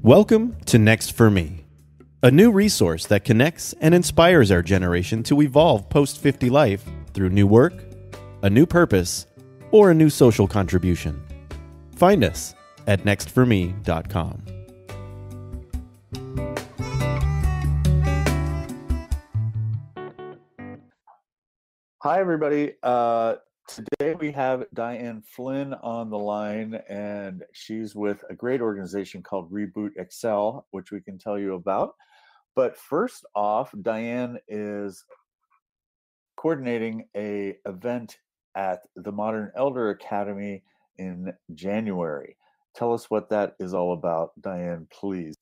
Welcome to Next for Me, a new resource that connects and inspires our generation to evolve post-50 life through new work, a new purpose, or a new social contribution. Find us at nextforme.com. Hi, everybody. Today we have Diane Flynn on the line, and she's with a great organization called Reboot Excel, which we can tell you about. But first off, Diane is coordinating an event at the Modern Elder Academy in January. Tell us what that is all about, Diane, please.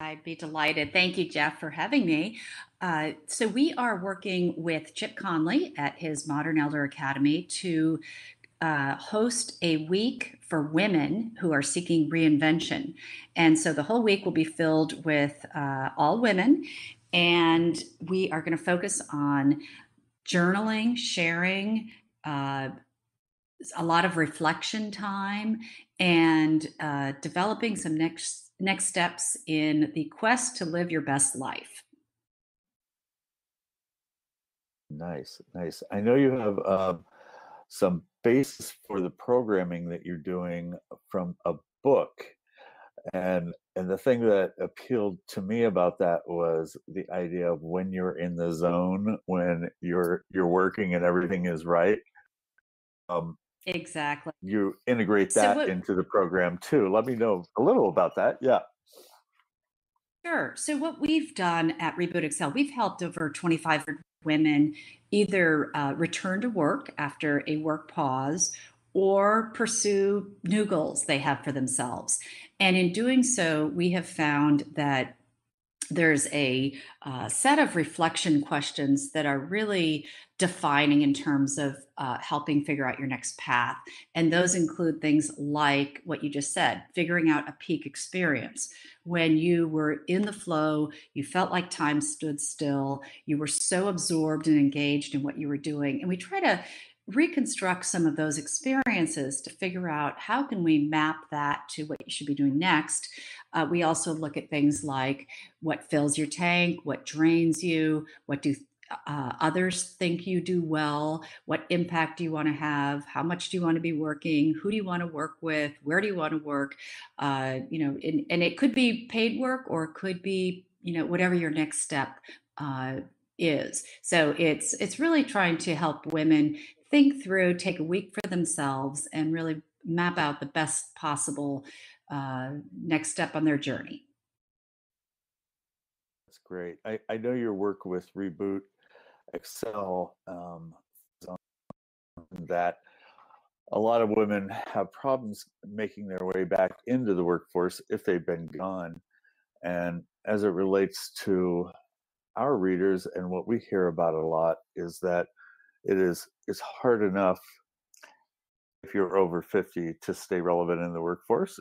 I'd be delighted. Thank you, Jeff, for having me. So we are working with Chip Conley at his Modern Elder Academy to host a week for women who are seeking reinvention. And so the whole week will be filled with all women, and we are going to focus on journaling, sharing, a lot of reflection time, and developing some next steps in the quest to live your best life. Nice. I know you have some basis for the programming that you're doing from a book, and the thing that appealed to me about that was the idea of when you're in the zone, when you're working and everything is right. Exactly. You integrate that into the program too. Let me know a little about that. Yeah. Sure. So what we've done at Reboot Excel, we've helped over 2,500 women either return to work after a work pause or pursue new goals they have for themselves. And in doing so, we have found that there's a set of reflection questions that are really defining in terms of helping figure out your next path. And those include things like what you just said, figuring out a peak experience. When you were in the flow, you felt like time stood still, you were so absorbed and engaged in what you were doing. And we try to reconstruct some of those experiences to figure out how can we map that to what you should be doing next. We also look at things like what fills your tank, what drains you, what do others think you do well, what impact do you want to have, how much do you want to be working, who do you want to work with, where do you want to work, and it could be paid work or it could be whatever your next step is. So it's really trying to help women think through, take a week for themselves, and really map out the best possible next step on their journey. That's great. I know your work with Reboot Excel, that a lot of women have problems making their way back into the workforce if they've been gone. And as it relates to our readers and what we hear about a lot is that it's hard enough if you're over 50 to stay relevant in the workforce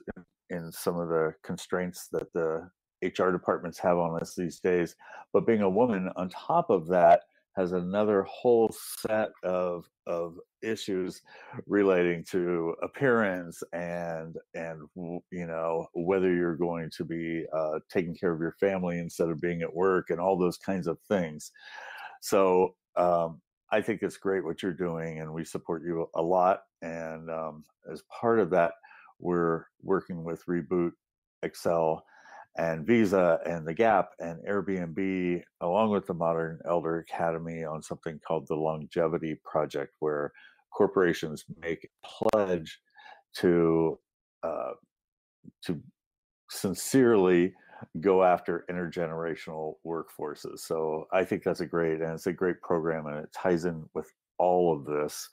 in some of the constraints that the HR departments have on us these days. But being a woman on top of that has another whole set of issues relating to appearance and whether you're going to be taking care of your family instead of being at work and all those kinds of things. So I think it's great what you're doing, and we support you a lot. And as part of that, we're working with Reboot Excel and Visa and The Gap and Airbnb, along with the Modern Elder Academy, on something called the Longevity Project, where corporations make a pledge to sincerely go after intergenerational workforces. So I think that's it's a great program, and it ties in with all of this.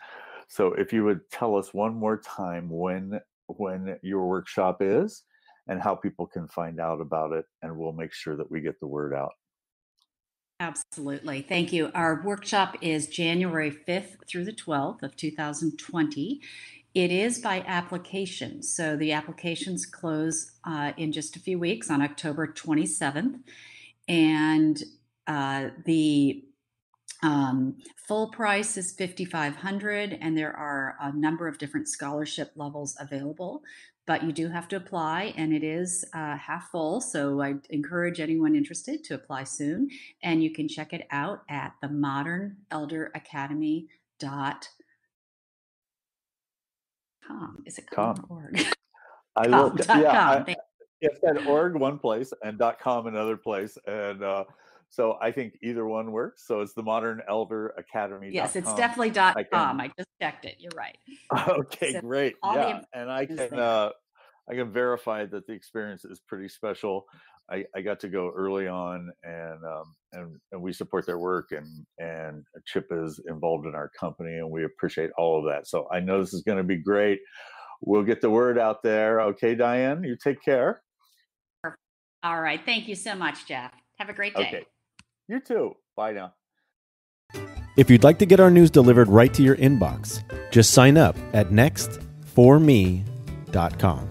So if you would tell us one more time when your workshop is and how people can find out about it, and we'll make sure that we get the word out. Absolutely. Thank you. Our workshop is January 5th through the 12th of 2020. It is by application. So the applications close in just a few weeks on October 27th. And the Full price is $5,500, and there are a number of different scholarship levels available. But you do have to apply, and it is half full. So I encourage anyone interested to apply soon. And you can check it out at themodernelderacademy.com. Is it com or org? I looked. Yeah, it said org one place and .com another place, and so I think either one works. So it's the Modern Elder Academy. Yes, it's definitely .com. I just checked it. You're right. Okay, so great. Yeah, and I can verify that the experience is pretty special. I got to go early on, and we support their work, and Chip is involved in our company, and we appreciate all of that. So I know this is going to be great. We'll get the word out there. Okay, Diane, you take care. All right. Thank you so much, Jeff. Have a great day. Okay. You too. Bye now. If you'd like to get our news delivered right to your inbox, just sign up at nextforme.com.